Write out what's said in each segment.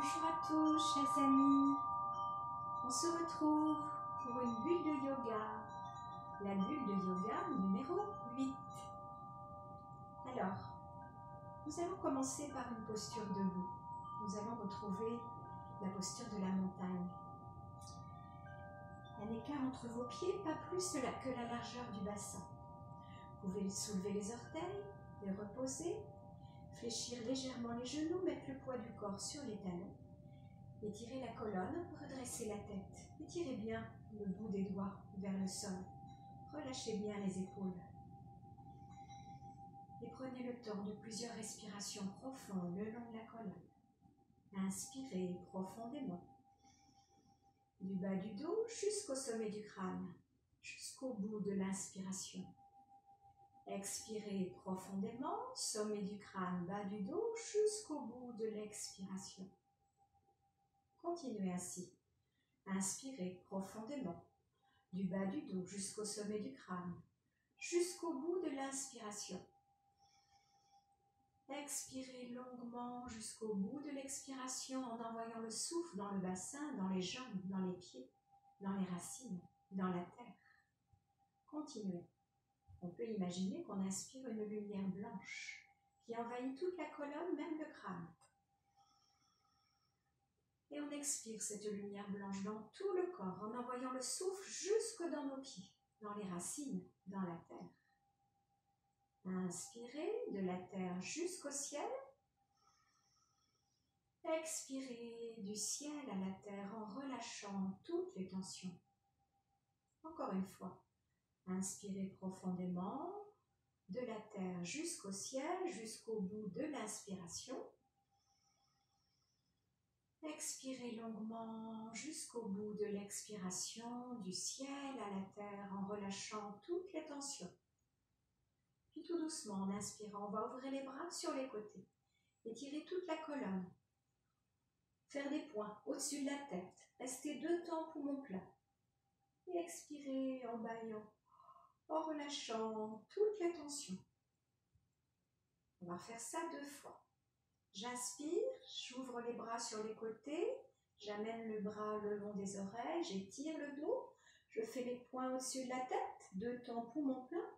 Bonjour à tous, chers amis. On se retrouve pour une bulle de yoga. La bulle de yoga numéro 8. Alors, nous allons commencer par une posture debout. Nous allons retrouver la posture de la montagne. Un écart entre vos pieds, pas plus que la largeur du bassin. Vous pouvez soulever les orteils, les reposer, fléchir légèrement les genoux, mettre le poids du corps sur les talons. Étirez la colonne, redressez la tête. Étirez bien le bout des doigts vers le sol. Relâchez bien les épaules. Et prenez le temps de plusieurs respirations profondes le long de la colonne. Inspirez profondément. Du bas du dos jusqu'au sommet du crâne, jusqu'au bout de l'inspiration. Expirez profondément, sommet du crâne, bas du dos, jusqu'au bout de l'expiration. Continuez ainsi. Inspirez profondément, du bas du dos jusqu'au sommet du crâne, jusqu'au bout de l'inspiration. Expirez longuement jusqu'au bout de l'expiration en envoyant le souffle dans le bassin, dans les jambes, dans les pieds, dans les racines, dans la terre. Continuez. On peut imaginer qu'on inspire une lumière blanche qui envahit toute la colonne, même le crâne. Et on expire cette lumière blanche dans tout le corps en envoyant le souffle jusque dans nos pieds, dans les racines, dans la terre. Inspirez de la terre jusqu'au ciel. Expirez du ciel à la terre en relâchant toutes les tensions. Encore une fois. Inspirez profondément de la terre jusqu'au ciel, jusqu'au bout de l'inspiration. Expirez longuement jusqu'au bout de l'expiration, du ciel à la terre en relâchant toutes les tensions. Puis tout doucement, en inspirant, on va ouvrir les bras sur les côtés. Étirer toute la colonne. Faire des points au-dessus de la tête. Restez 2 temps poumons plats. Et expirez en bâillant, en relâchant toutes les tensions. On va faire ça 2 fois. J'inspire, j'ouvre les bras sur les côtés, j'amène le bras le long des oreilles, j'étire le dos, je fais les points au-dessus de la tête, 2 temps poumons pleins.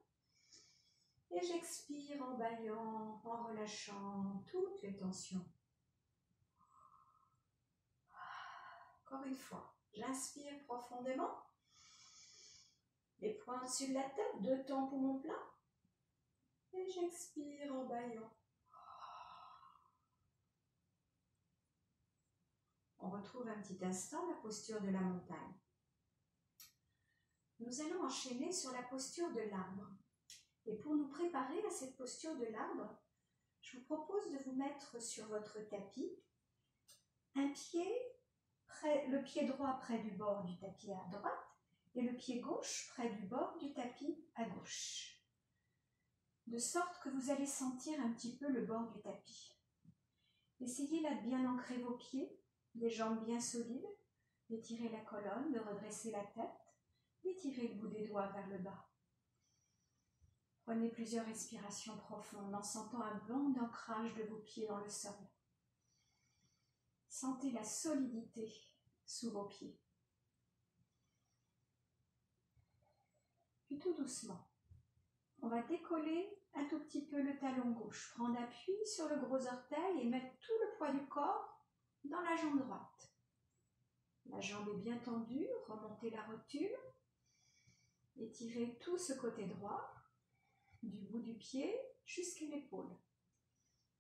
Et j'expire en bâillant, en relâchant toutes les tensions. Encore une fois, j'inspire profondément, les points au-dessus de la tête, 2 temps poumons pleins. Et j'expire en bâillant. On retrouve un petit instant la posture de la montagne. Nous allons enchaîner sur la posture de l'arbre. Et pour nous préparer à cette posture de l'arbre, je vous propose de vous mettre sur votre tapis, un pied, le pied droit près du bord du tapis à droite et le pied gauche près du bord du tapis à gauche. De sorte que vous allez sentir un petit peu le bord du tapis. Essayez là de bien ancrer vos pieds, les jambes bien solides, d'étirer la colonne, de redresser la tête, d'étirer le bout des doigts vers le bas. Prenez plusieurs respirations profondes en sentant un bon ancrage de vos pieds dans le sol. Sentez la solidité sous vos pieds. Puis tout doucement, on va décoller un tout petit peu le talon gauche, prendre appui sur le gros orteil et mettre tout le poids du corps dans la jambe droite. La jambe est bien tendue, remontez la rotule, étirez tout ce côté droit, du bout du pied jusqu'à l'épaule.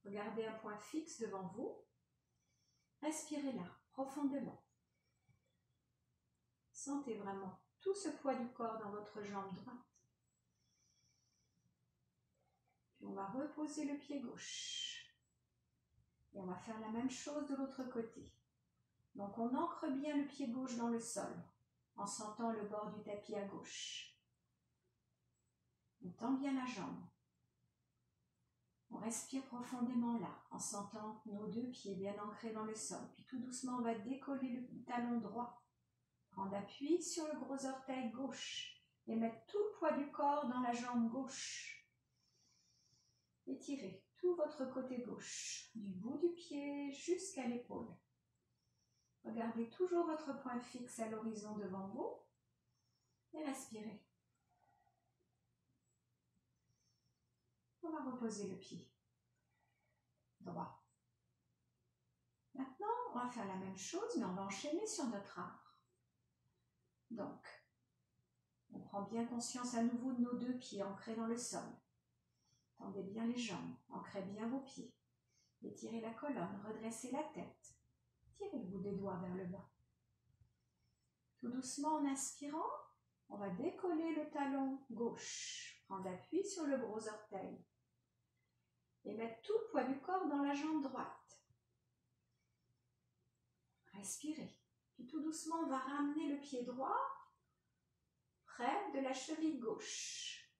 Regardez un point fixe devant vous. Respirez là, profondément. Sentez vraiment tout ce poids du corps dans votre jambe droite. Puis on va reposer le pied gauche. Et on va faire la même chose de l'autre côté. Donc on ancre bien le pied gauche dans le sol, en sentant le bord du tapis à gauche. On tend bien la jambe. On respire profondément là, en sentant nos 2 pieds bien ancrés dans le sol. Puis tout doucement, on va décoller le talon droit. Prendre appui sur le gros orteil gauche et mettre tout le poids du corps dans la jambe gauche. Étirez tout votre côté gauche, du bout du pied jusqu'à l'épaule. Regardez toujours votre point fixe à l'horizon devant vous et respirez. On va reposer le pied droit. Maintenant, on va faire la même chose, mais on va enchaîner sur notre arbre. Donc, on prend bien conscience à nouveau de nos deux pieds ancrés dans le sol. Tendez bien les jambes, ancrez bien vos pieds. Étirez la colonne, redressez la tête. Tirez le bout des doigts vers le bas. Tout doucement, en inspirant, on va décoller le talon gauche. Prendre appui sur le gros orteil. Et mettre tout le poids du corps dans la jambe droite. Respirez. Puis tout doucement, on va ramener le pied droit près de la cheville gauche.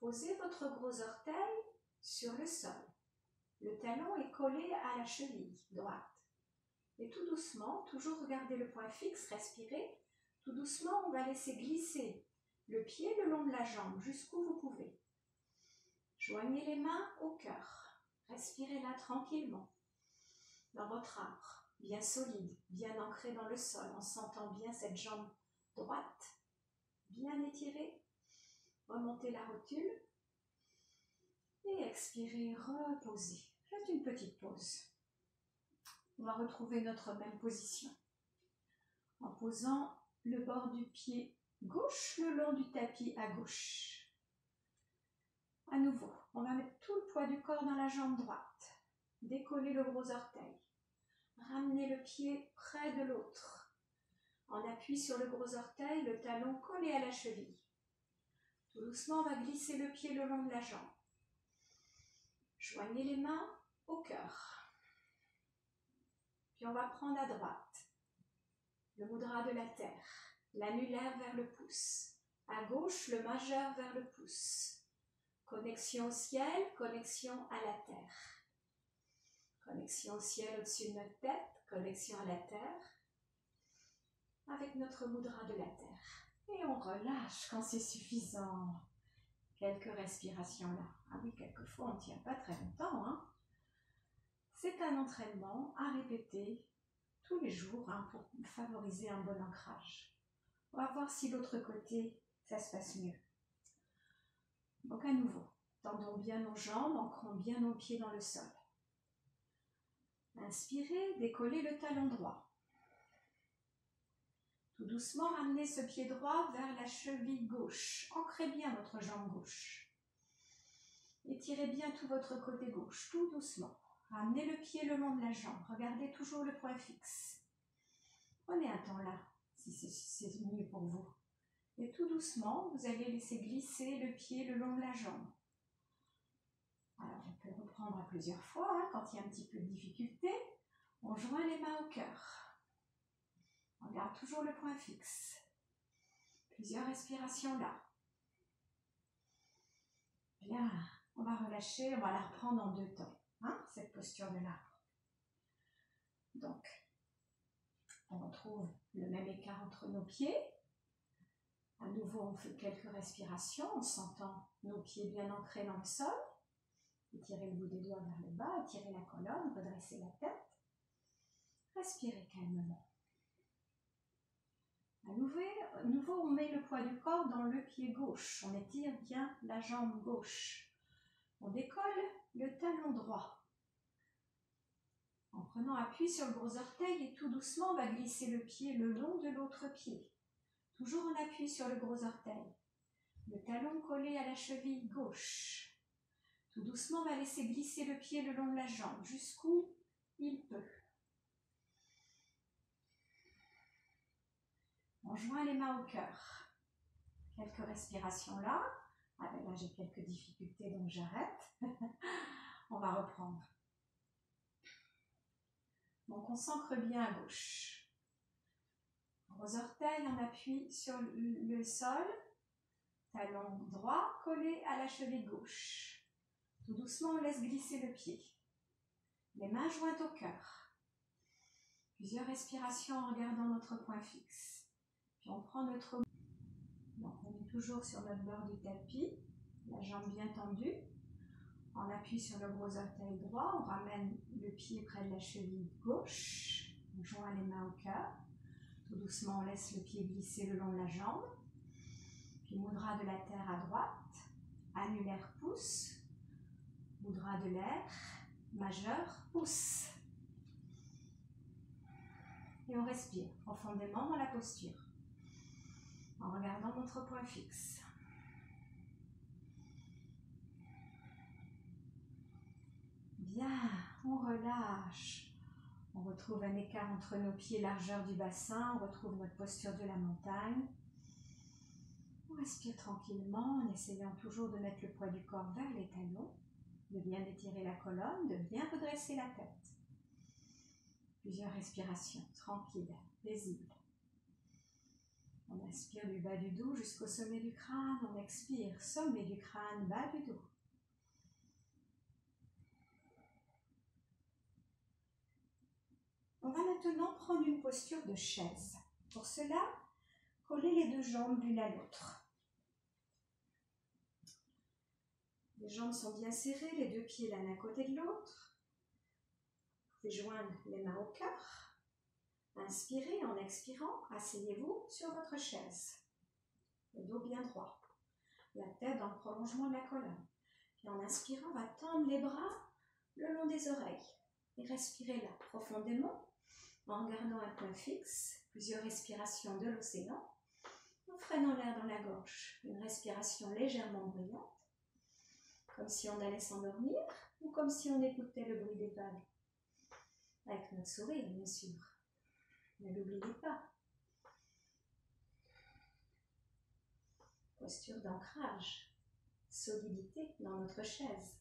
Posez votre gros orteil sur le sol. Le talon est collé à la cheville droite. Et tout doucement, toujours regardez le point fixe, respirez. Tout doucement, on va laisser glisser le pied le long de la jambe jusqu'où vous pouvez. Joignez les mains au cœur. Respirez là tranquillement. Dans votre arbre, bien solide, bien ancré dans le sol, en sentant bien cette jambe droite, bien étirée. Remontez la rotule. Et expirez, reposez. Faites une petite pause. On va retrouver notre même position. En posant le bord du pied gauche le long du tapis à gauche. À nouveau, on va mettre tout le poids du corps dans la jambe droite. Décoller le gros orteil. Ramener le pied près de l'autre. En appui sur le gros orteil, le talon collé à la cheville. Tout doucement, on va glisser le pied le long de la jambe. Joignez les mains au cœur. Puis on va prendre à droite le mudra de la terre, l'annulaire vers le pouce. À gauche, le majeur vers le pouce. Connexion au ciel, connexion à la terre. Connexion au ciel au-dessus de notre tête, connexion à la terre. Avec notre mudra de la terre. Et on relâche quand c'est suffisant. Quelques respirations là. Ah oui, quelquefois on ne tient pas très longtemps. Hein. C'est un entraînement à répéter tous les jours pour favoriser un bon ancrage. On va voir si de l'autre côté, ça se passe mieux. Donc à nouveau, tendons bien nos jambes, ancrons bien nos pieds dans le sol. Inspirez, décollez le talon droit. Tout doucement, ramenez ce pied droit vers la cheville gauche. Ancrez bien votre jambe gauche. Étirez bien tout votre côté gauche, tout doucement. Ramenez le pied le long de la jambe. Regardez toujours le point fixe. Prenez un temps là, si c'est mieux pour vous. Et tout doucement, vous allez laisser glisser le pied le long de la jambe. Alors, on peut reprendre à plusieurs fois, quand il y a un petit peu de difficulté. On joint les mains au cœur. On garde toujours le point fixe. Plusieurs respirations là. Bien, on va relâcher, on va la reprendre en 2 temps, cette posture de l'arbre. Donc, on retrouve le même écart entre nos pieds. À nouveau, on fait quelques respirations en sentant nos pieds bien ancrés dans le sol. Étirez le bout des doigts vers le bas, étirez la colonne, redressez la tête. Respirez calmement. À nouveau, on met le poids du corps dans le pied gauche. On étire bien la jambe gauche. On décolle le talon droit. En prenant appui sur le gros orteil et tout doucement, on va glisser le pied le long de l'autre pied. Toujours en appui sur le gros orteil. Le talon collé à la cheville gauche. Tout doucement, on va laisser glisser le pied le long de la jambe, jusqu'où il peut. On joint les mains au cœur. Quelques respirations là. Ah ben là, j'ai quelques difficultés, donc j'arrête. On va reprendre. Donc, on s'ancre bien à gauche. Gros orteil en appui sur le sol. Talon droit collé à la cheville gauche. Tout doucement, on laisse glisser le pied. Les mains jointes au cœur. Plusieurs respirations en regardant notre point fixe. Puis on prend notre... Donc on est toujours sur notre bord du tapis, la jambe bien tendue. On appuie sur le gros orteil droit, on ramène le pied près de la cheville gauche. On joint les mains au cœur. Tout doucement, on laisse le pied glisser le long de la jambe. Puis mudra de la terre à droite, annulaire pouce, mudra de l'air, majeur pouce. Et on respire profondément dans la posture, en regardant notre point fixe. Bien, on relâche. On retrouve un écart entre nos pieds, largeur du bassin. On retrouve notre posture de la montagne. On respire tranquillement en essayant toujours de mettre le poids du corps vers les talons, de bien étirer la colonne, de bien redresser la tête. Plusieurs respirations tranquilles, paisibles. On inspire du bas du dos jusqu'au sommet du crâne. On expire, sommet du crâne, bas du dos. On va maintenant prendre une posture de chaise. Pour cela, collez les deux jambes l'une à l'autre. Les jambes sont bien serrées, les deux pieds l'un à côté de l'autre. Vous pouvez joindre les mains au cœur. Inspirez en expirant, asseyez-vous sur votre chaise. Le dos bien droit, la tête dans le prolongement de la colonne. Puis en inspirant, on va tendre les bras le long des oreilles. Et respirez là profondément en gardant un point fixe. Plusieurs respirations de l'océan. En freinant l'air dans la gorge. Une respiration légèrement bruyante. Comme si on allait s'endormir ou comme si on écoutait le bruit des vagues. Avec notre sourire, bien sûr. Ne l'oubliez pas. Posture d'ancrage, solidité dans notre chaise,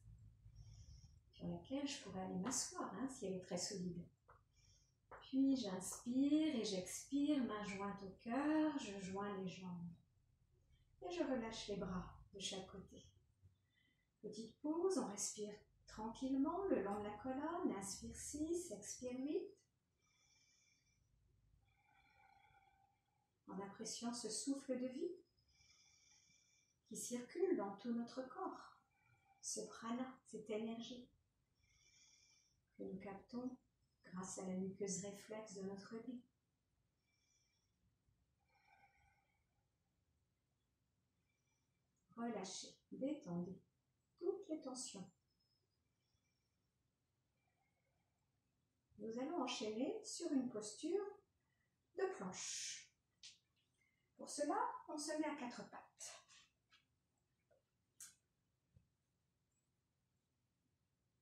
sur laquelle je pourrais aller m'asseoir si elle est très solide. Puis j'inspire et j'expire, main jointe au cœur, je joins les jambes. Et je relâche les bras de chaque côté. Petite pause, on respire tranquillement le long de la colonne. Inspire 6, expire 8. En appréciant ce souffle de vie qui circule dans tout notre corps. Ce prana, cette énergie que nous captons grâce à la muqueuse réflexe de notre nez. Relâchez, détendez toutes les tensions. Nous allons enchaîner sur une posture de planche. Pour cela, on se met à quatre pattes.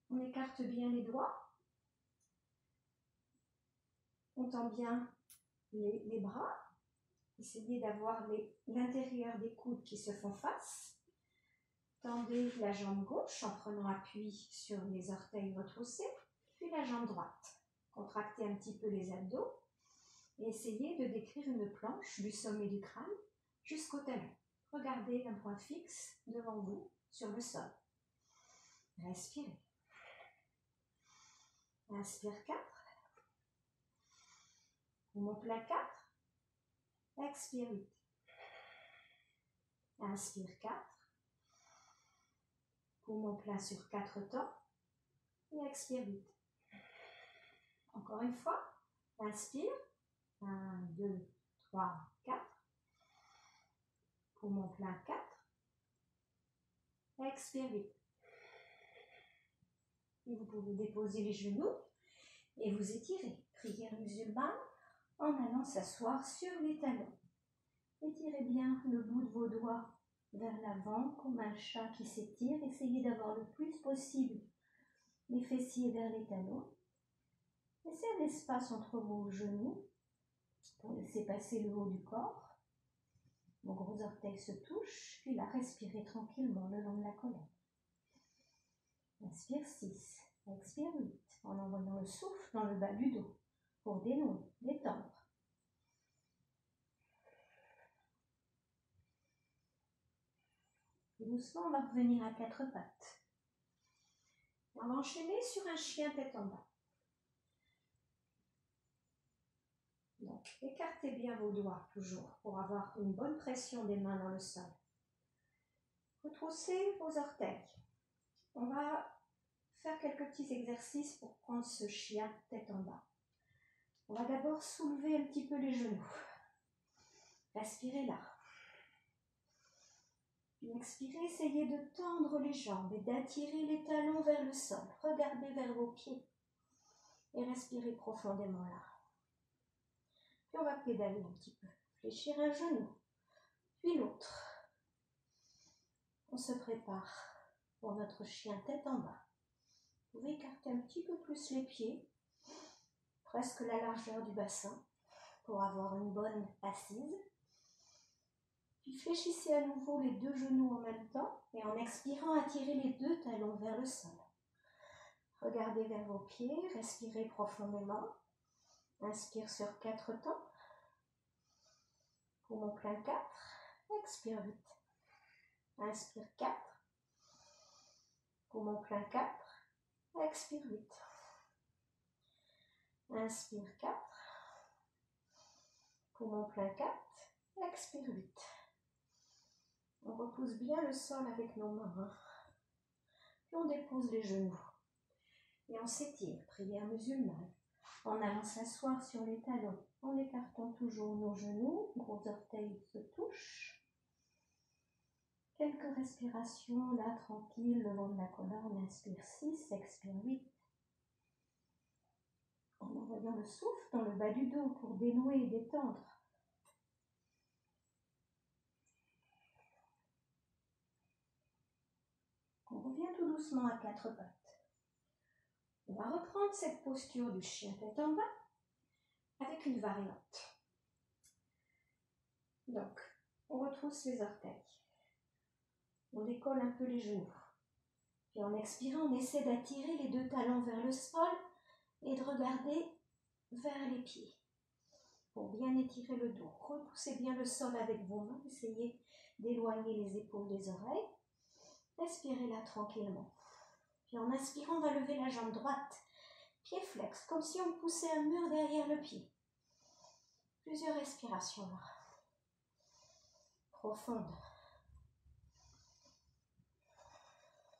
On écarte bien les doigts. On tend bien les bras. Essayez d'avoir l'intérieur des coudes qui se font face. Tendez la jambe gauche en prenant appui sur les orteils retroussés, puis la jambe droite. Contractez un petit peu les abdos et essayez de décrire une planche du sommet du crâne jusqu'au talon. Regardez un point fixe devant vous sur le sol. Respirez. Inspire 4. Poumon plein 4. Expire 8. Inspire 4. Poumon plein sur 4 temps. Et expire 8. Encore une fois. Inspire. 1, 2, 3, 4. Poumon plein 4. Expire 8. Et vous pouvez déposer les genoux et vous étirer. Prière musulmane en allant s'asseoir sur les talons. Étirez bien le bout de vos doigts vers l'avant comme un chat qui s'étire. Essayez d'avoir le plus possible les fessiers vers les talons. Laissez un espace entre vos genoux pour laisser passer le haut du corps. Vos gros orteils se touchent, puis là, respirez tranquillement le long de la colonne. Inspire 6, expire 8, en envoyant le souffle dans le bas du dos pour dénouer, détendre. Et doucement, on va revenir à quatre pattes. On va enchaîner sur un chien tête en bas. Donc, écartez bien vos doigts toujours pour avoir une bonne pression des mains dans le sol. Retroussez vos orteils. On va faire quelques petits exercices pour prendre ce chien tête en bas. On va d'abord soulever un petit peu les genoux. Respirez là. Puis expirez, essayez de tendre les jambes et d'attirer les talons vers le sol. Regardez vers vos pieds et respirez profondément là. Puis on va pédaler un petit peu. Fléchir un genou, puis l'autre. On se prépare pour notre chien tête en bas. Vous pouvez écarter un petit peu plus les pieds, presque la largeur du bassin, pour avoir une bonne assise. Puis fléchissez à nouveau les deux genoux en même temps et en expirant, attirez les deux talons vers le sol. Regardez vers vos pieds, respirez profondément. Inspire sur 4 temps. Poumon plein 4. Expire 8. Inspire 4. Poumon plein 4. Expire 8. Inspire 4. Poumon plein 4. Expire 8. On repousse bien le sol avec nos mains. Puis on dépose les genoux. Et on s'étire, prière musulmane, en allant s'asseoir sur les talons, en écartant toujours nos genoux, gros orteils se touchent. Quelques respirations là, tranquilles, le long de la colonne. Inspire 6, expire 8. En envoyant le souffle dans le bas du dos pour dénouer et détendre. On revient tout doucement à 4 pattes. On va reprendre cette posture du chien tête en bas avec une variante. Donc, on retrousse les orteils. On décolle un peu les genoux. Puis en expirant, on essaie d'attirer les deux talons vers le sol et de regarder vers les pieds. Pour bien étirer le dos. Repoussez bien le sol avec vos mains. Essayez d'éloigner les épaules des oreilles. Respirez là tranquillement. Puis en inspirant, on va lever la jambe droite. Pied flex, comme si on poussait un mur derrière le pied. Plusieurs respirations là. Profonde.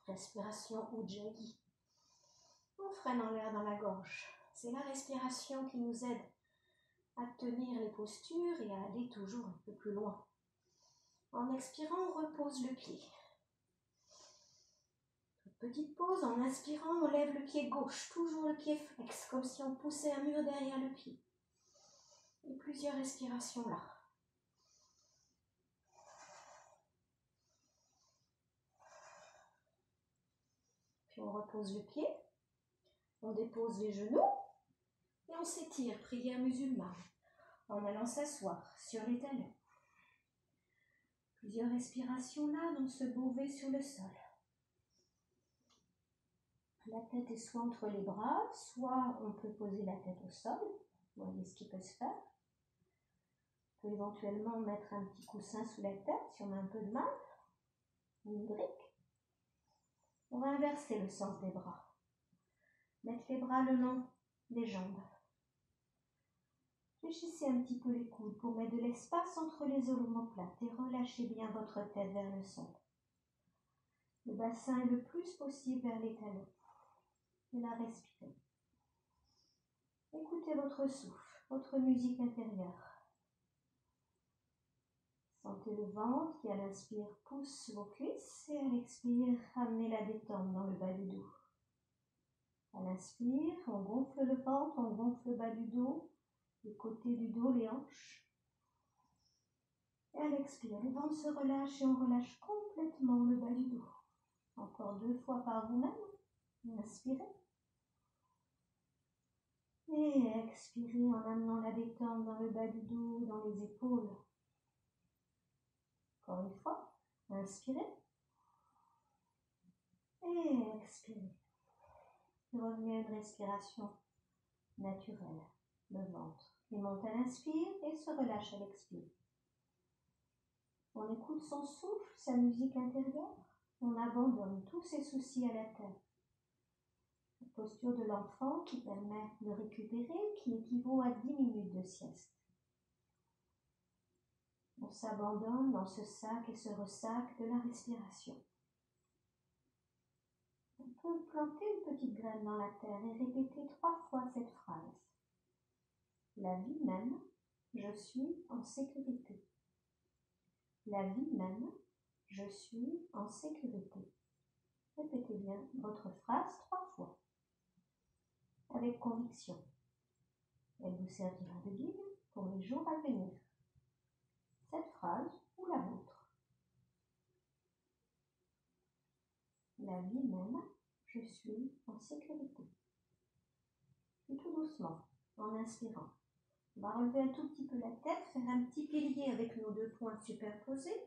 Respiration Ujjayi. On freine en l'air dans la gorge. C'est la respiration qui nous aide à tenir les postures et à aller toujours un peu plus loin. En expirant, on repose le pied. Petite pause, en inspirant, on lève le pied gauche, toujours le pied flex, comme si on poussait un mur derrière le pied. Et plusieurs respirations là. Puis on repose le pied, on dépose les genoux et on s'étire, prière musulmane, en allant s'asseoir sur les talons. Plusieurs respirations là, dans ce beau V sur le sol. La tête est soit entre les bras, soit on peut poser la tête au sol. Vous voyez ce qui peut se faire. On peut éventuellement mettre un petit coussin sous la tête si on a un peu de mal, ou une brique. On va inverser le sens des bras. Mettre les bras le long des jambes. Fléchissez un petit peu les coudes pour mettre de l'espace entre les omoplates et relâchez bien votre tête vers le sol. Le bassin est le plus possible vers les talons. Et là, respirez. Écoutez votre souffle, votre musique intérieure. Sentez le ventre qui, à l'inspire, pousse vos cuisses et à l'expire, ramenez la détente dans le bas du dos. À l'inspire, on gonfle le ventre, on gonfle le bas du dos, les côtés du dos, les hanches. Et à l'expire, le ventre se relâche et on relâche complètement le bas du dos. Encore 2 fois par vous-même. Inspirez. Et expirez en amenant la détente dans le bas du dos, dans les épaules. Encore une fois, inspirez. Et expirez. Revenez à une respiration naturelle. Le ventre qui monte à l'inspire et se relâche à l'expire. On écoute son souffle, sa musique intérieure. On abandonne tous ses soucis à la terre. La posture de l'enfant qui permet de récupérer, qui équivaut à 10 minutes de sieste. On s'abandonne dans ce sac et ce ressac de la respiration. On peut planter une petite graine dans la terre et répéter 3 fois cette phrase. La vie même, je suis en sécurité. La vie même, je suis en sécurité. Répétez bien votre phrase 3 fois, avec conviction. Elle vous servira de guide pour les jours à venir. Cette phrase ou la vôtre. La vie même, je suis en sécurité. Et tout doucement, en inspirant. On va relever un tout petit peu la tête, faire un petit pilier avec nos 2 points superposés.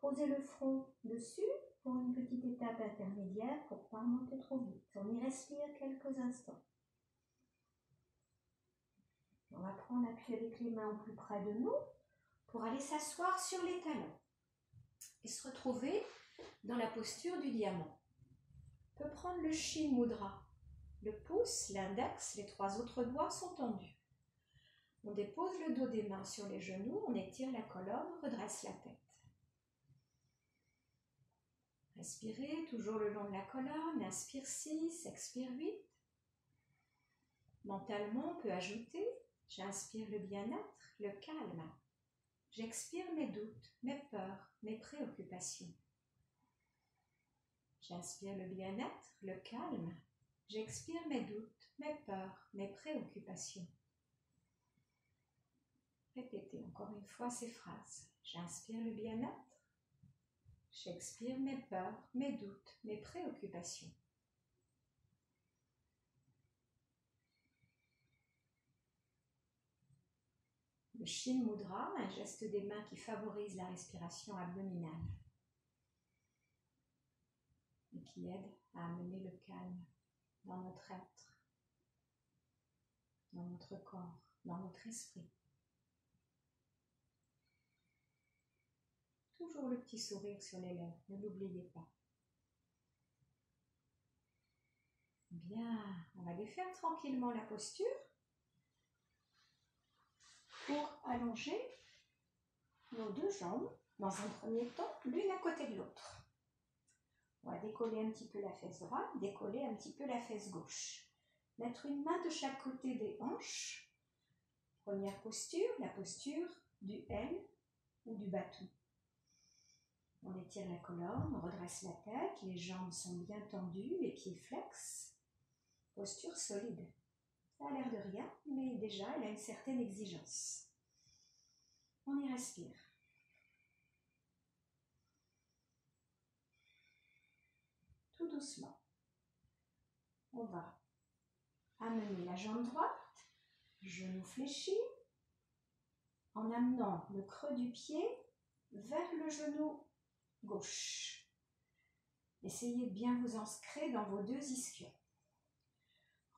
Poser le front dessus pour une petite étape intermédiaire pour ne pas monter trop vite. On y respire quelques instants. On va prendre appui avec les mains au plus près de nous pour aller s'asseoir sur les talons et se retrouver dans la posture du diamant. On peut prendre le Shin Mudra. Le pouce, l'index, les 3 autres doigts sont tendus. On dépose le dos des mains sur les genoux, on étire la colonne, on redresse la tête. Respirez toujours le long de la colonne, inspire 6, expire 8. Mentalement, on peut ajouter, j'inspire le bien-être, le calme. J'expire mes doutes, mes peurs, mes préoccupations. J'inspire le bien-être, le calme. J'expire mes doutes, mes peurs, mes préoccupations. Répétez encore une fois ces phrases. J'inspire le bien-être. J'expire mes peurs, mes doutes, mes préoccupations. Le Shin Mudra, un geste des mains qui favorise la respiration abdominale et qui aide à amener le calme dans notre être, dans notre corps, dans notre esprit. Toujours le petit sourire sur les lèvres, ne l'oubliez pas. Bien, on va défaire tranquillement la posture pour allonger nos 2 jambes, dans un premier temps, l'une à côté de l'autre. On va décoller un petit peu la fesse droite, décoller un petit peu la fesse gauche. Mettre une main de chaque côté des hanches. Première posture, la posture du L ou du bateau. On étire la colonne, on redresse la tête, les jambes sont bien tendues, les pieds flex. Posture solide. Ça a l'air de rien, mais déjà, elle a une certaine exigence. On y respire. Tout doucement. On va amener la jambe droite, genou fléchi, en amenant le creux du pied vers le genou gauche. Essayez de bien vous ancrer dans vos 2 ischions.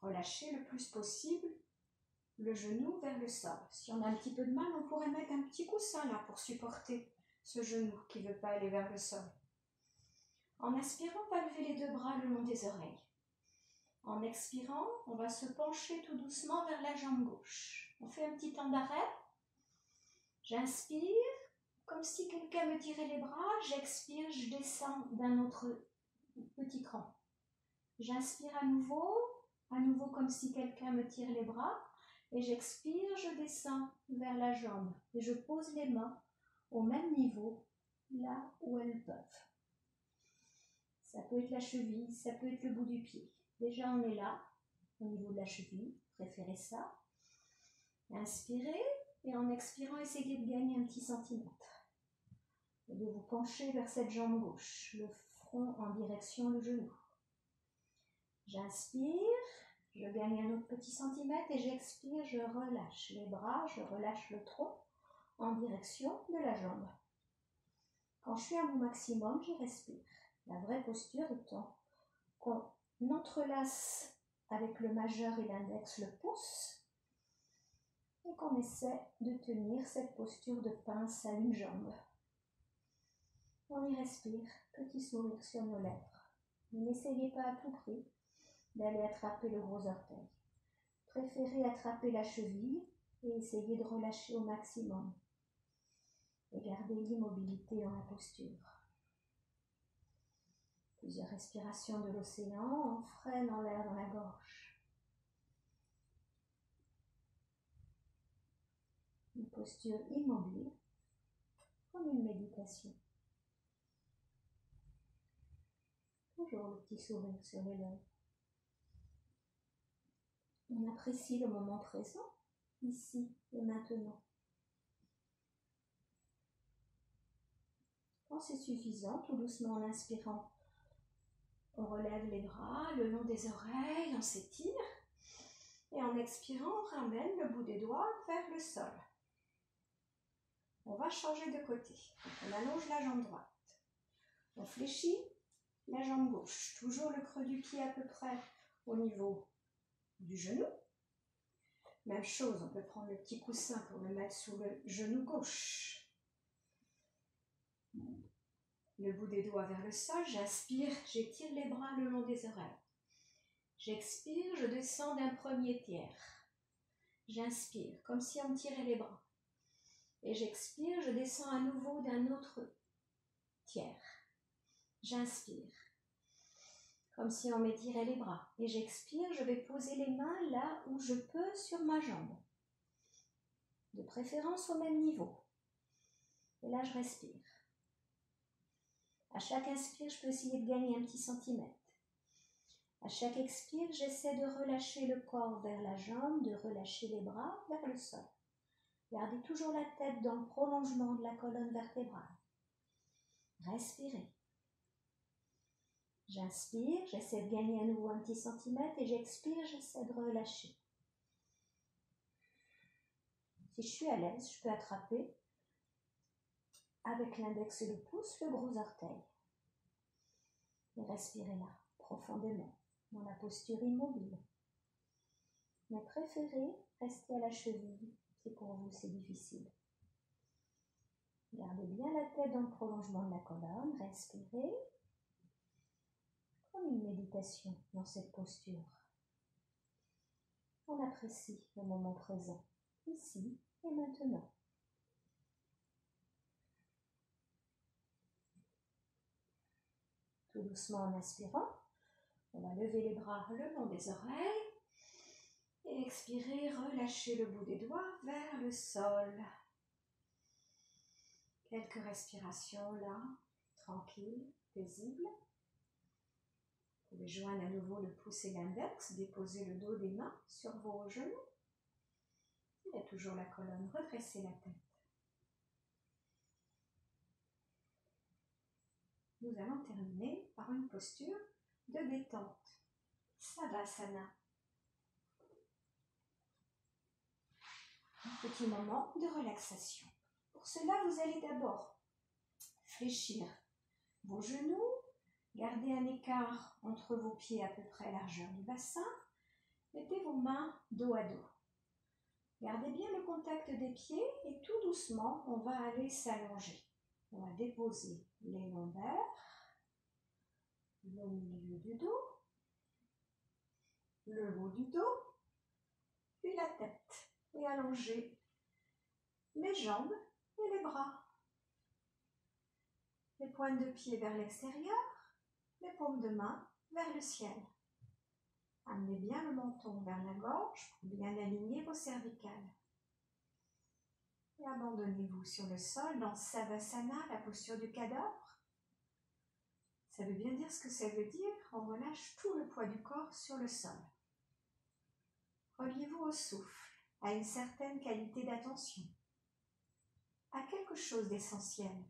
Relâchez le plus possible le genou vers le sol. Si on a un petit peu de mal, on pourrait mettre un petit coussin là pour supporter ce genou qui ne veut pas aller vers le sol. En inspirant, on va lever les 2 bras le long des oreilles. En expirant, on va se pencher tout doucement vers la jambe gauche. On fait un petit temps d'arrêt. J'inspire, comme si quelqu'un me tirait les bras. J'expire, je descends d'un autre petit cran. J'inspire à nouveau comme si quelqu'un me tire les bras. Et j'expire, je descends vers la jambe. Et je pose les mains au même niveau, là où elles peuvent. Ça peut être la cheville, ça peut être le bout du pied. Déjà, on est là, au niveau de la cheville. Préférez ça. Inspirez et en expirant, essayez de gagner un petit centimètre. Et de vous pencher vers cette jambe gauche, le front en direction du genou. J'inspire, je gagne un autre petit centimètre et j'expire, je relâche les bras, je relâche le tronc en direction de la jambe. Quand je suis à mon maximum, j'y respire. La vraie posture étant qu'on entrelace avec le majeur et l'index le pouce et qu'on essaie de tenir cette posture de pince à une jambe. On y respire, petit sourire sur nos lèvres. N'essayez pas à tout prix d'aller attraper le gros orteil. Préférez attraper la cheville et essayez de relâcher au maximum. Et gardez l'immobilité dans la posture. Plusieurs respirations de l'océan, on freine en l'air dans la gorge. Une posture immobile, comme une méditation. Toujours le petit sourire sur les lèvres. On apprécie le moment présent, ici et maintenant. Quand c'est suffisant, tout doucement en inspirant, on relève les bras le long des oreilles, on s'étire. Et en expirant, on ramène le bout des doigts vers le sol. On va changer de côté. On allonge la jambe droite. On fléchit la jambe gauche. Toujours le creux du pied à peu près au niveau du genou. Même chose, on peut prendre le petit coussin pour le mettre sous le genou gauche. Le bout des doigts vers le sol. J'inspire, j'étire les bras le long des oreilles. J'expire, je descends d'un premier tiers. J'inspire, comme si on tirait les bras. Et j'expire, je descends à nouveau d'un autre tiers. J'inspire, comme si on m'étirait les bras. Et j'expire, je vais poser les mains là où je peux sur ma jambe. De préférence au même niveau. Et là, je respire. À chaque inspire, je peux essayer de gagner un petit centimètre. À chaque expire, j'essaie de relâcher le corps vers la jambe, de relâcher les bras vers le sol. Gardez toujours la tête dans le prolongement de la colonne vertébrale. Respirez. J'inspire, j'essaie de gagner à nouveau un petit centimètre et j'expire, j'essaie de relâcher. Si je suis à l'aise, je peux attraper avec l'index et le pouce le gros orteil. Et respirez là, profondément, dans la posture immobile. Mais préférez rester à la cheville, si pour vous c'est difficile. Gardez bien la tête dans le prolongement de la colonne, respirez. Comme une méditation dans cette posture. On apprécie le moment présent, ici et maintenant. Tout doucement en inspirant, on va lever les bras le long des oreilles et expirer, relâcher le bout des doigts vers le sol. Quelques respirations là, tranquilles, paisibles. Vous pouvez joindre à nouveau le pouce et l'index, déposer le dos des mains sur vos genoux. Il y a toujours la colonne, redressez la tête. Nous allons terminer par une posture de détente. Savasana. Un petit moment de relaxation. Pour cela, vous allez d'abord fléchir vos genoux, garder un écart entre vos pieds à peu près largeur du bassin. Mettez vos mains dos à dos. Gardez bien le contact des pieds et tout doucement, on va aller s'allonger. On va déposer les lombaires, le milieu du dos, le haut du dos, puis la tête. Et allonger les jambes et les bras. Les pointes de pied vers l'extérieur, les paumes de main vers le ciel. Amenez bien le menton vers la gorge pour bien aligner vos cervicales. Et abandonnez-vous sur le sol dans Savasana, la posture du cadavre. Ça veut bien dire ce que ça veut dire. On relâche tout le poids du corps sur le sol. Reliez-vous au souffle, à une certaine qualité d'attention, à quelque chose d'essentiel.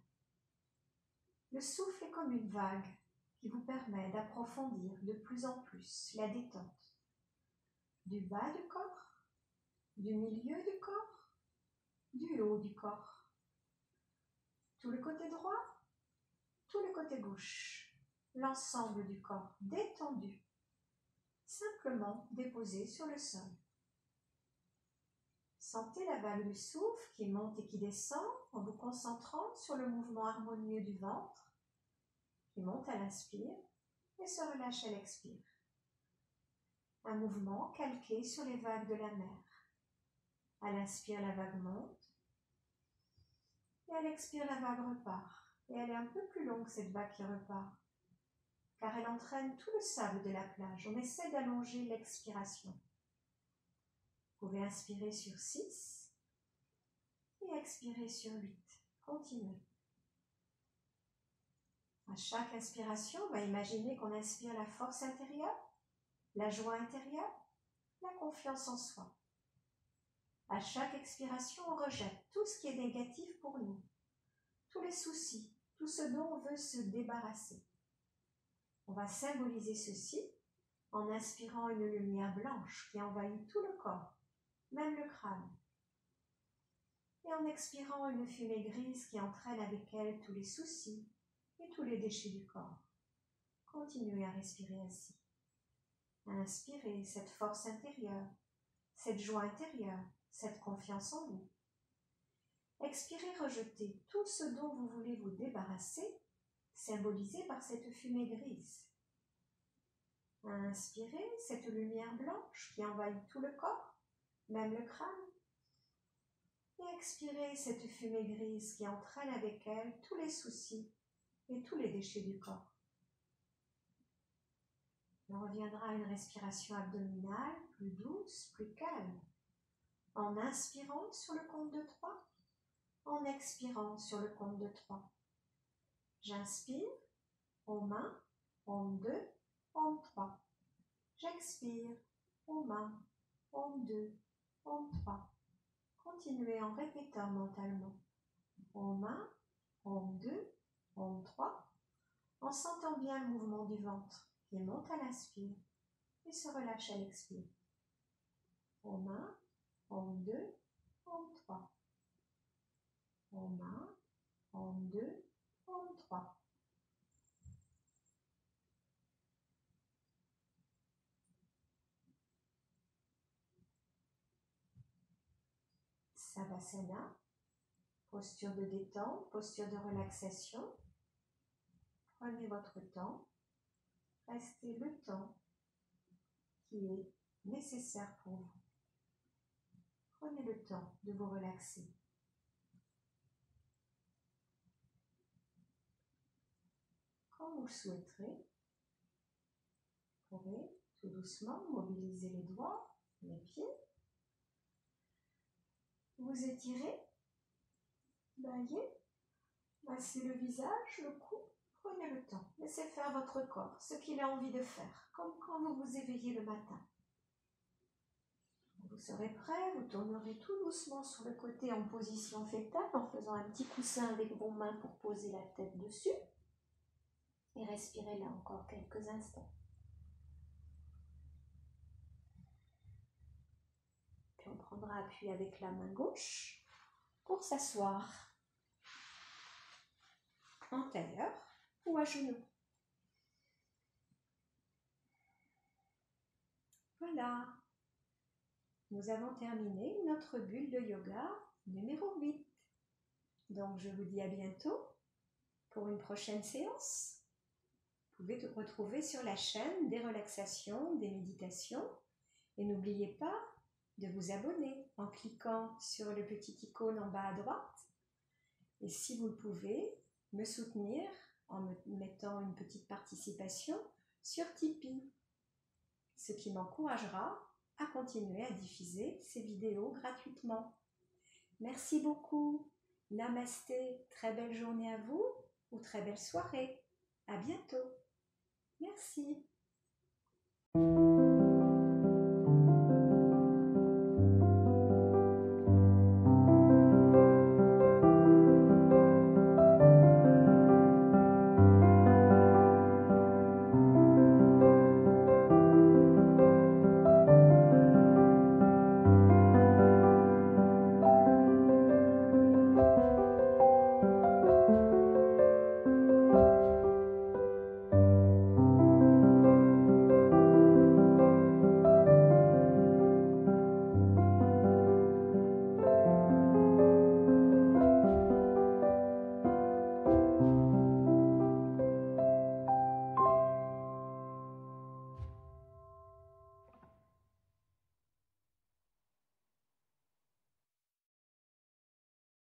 Le souffle est comme une vague qui vous permet d'approfondir de plus en plus la détente du bas du corps, du milieu du corps, du haut du corps. Tout le côté droit, tout le côté gauche, l'ensemble du corps détendu, simplement déposé sur le sol. Sentez la vague du souffle qui monte et qui descend en vous concentrant sur le mouvement harmonieux du ventre qui monte à l'inspire et se relâche à l'expire. Un mouvement calqué sur les vagues de la mer. À l'inspire, la vague monte et à l'expire, la vague repart. Et elle est un peu plus longue cette vague qui repart car elle entraîne tout le sable de la plage. On essaie d'allonger l'expiration. Vous pouvez inspirer sur 6 expirez sur 8. Continuez. À chaque inspiration, on va imaginer qu'on inspire la force intérieure, la joie intérieure, la confiance en soi. À chaque expiration, on rejette tout ce qui est négatif pour nous, tous les soucis, tout ce dont on veut se débarrasser. On va symboliser ceci en inspirant une lumière blanche qui envahit tout le corps, même le crâne. Et en expirant une fumée grise qui entraîne avec elle tous les soucis et tous les déchets du corps. Continuez à respirer ainsi. Inspirez cette force intérieure, cette joie intérieure, cette confiance en vous. Expirez, rejetez tout ce dont vous voulez vous débarrasser, symbolisé par cette fumée grise. Inspirez cette lumière blanche qui envahit tout le corps, même le crâne. Et expirez cette fumée grise qui entraîne avec elle tous les soucis et tous les déchets du corps. On reviendra à une respiration abdominale plus douce, plus calme, en inspirant sur le compte de 3, en expirant sur le compte de 3. J'inspire, aux mains, en 2, en 3. J'expire, aux mains, en 2, en 3. Continuez en répétant mentalement. En main, en 2, en 3, en sentant bien le mouvement du ventre qui monte à l'inspire et se relâche à l'expire. En main, en 2, en 3. En main, en 2, en 3. Savasana, posture de détente, posture de relaxation. Prenez votre temps, restez le temps qui est nécessaire pour vous. Prenez le temps de vous relaxer. Quand vous le souhaiterez, vous pourrez tout doucement mobiliser les doigts, les pieds. Vous étirez, baillez, massez le visage, le cou. Prenez le temps, laissez faire votre corps ce qu'il a envie de faire, comme quand vous vous éveillez le matin. Vous serez prêt, vous tournerez tout doucement sur le côté en position fétale en faisant un petit coussin avec vos mains pour poser la tête dessus. Et respirez là encore quelques instants. Puis on prendra appui avec la main gauche pour s'asseoir en tailleur ou à genoux. Voilà, nous avons terminé notre bulle de yoga numéro 8. Donc je vous dis à bientôt pour une prochaine séance. Vous pouvez te retrouver sur la chaîne des relaxations, des méditations. Et n'oubliez pas de vous abonner en cliquant sur le petit icône en bas à droite. Et si vous le pouvez, me soutenir en me mettant une petite participation sur Tipeee, ce qui m'encouragera à continuer à diffuser ces vidéos gratuitement. Merci beaucoup. Namasté. Très belle journée à vous ou très belle soirée. À bientôt. Merci.